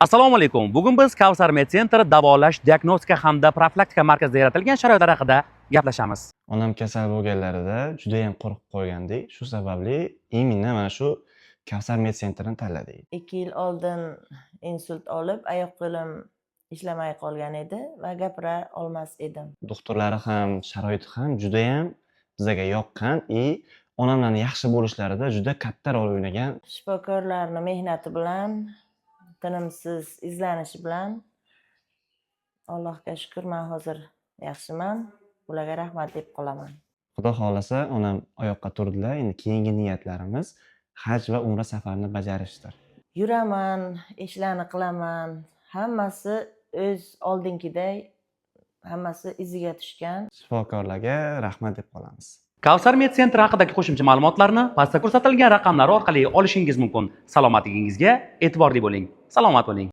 Assalomu alaykum. Bugun biz Kavsar Med Center davolash, diagnostika hamda profilaktika markazida yaratilgan sharoitlar haqida gaplashamiz. Onam kasal bo'lganlarida juda ham qo'rqib qolgandik. Shu sababli именно mana shu Kavsar Med Centerni tanladik. 2 yil oldin insult olib, oyoq qo'lim ishlamay qolgan edi va gapira olmas edim. Doktorlari ham, sharoiti ham juda ham bizga yoqqan va onamlarning yaxshi bo'lishlarida juda katta rol o'ynagan. Shifokorlarning mehnati bilan, tinimsiz izlanishi bilan Allohga shukr, men hozir yaxshiman. Ularga rahmat deb qolaman. Xudo xolasa onam oyoqqa turdilar. Endi keyingi niyatlarimiz haj va umra safarini bajarishdir. Yuraman, ishlarni qilaman. Hammasi o'z oldingiday, hammasi iziga tushgan. Shifokorlarga rahmat deb qolamiz. Kavsar Med Center haqidagi qo'shimcha ma'lumotlarni pastda ko'rsatilgan raqamlar orqali olishingiz mumkin. Salomatligingizga e'tiborli bo'ling. Salomat bo'ling.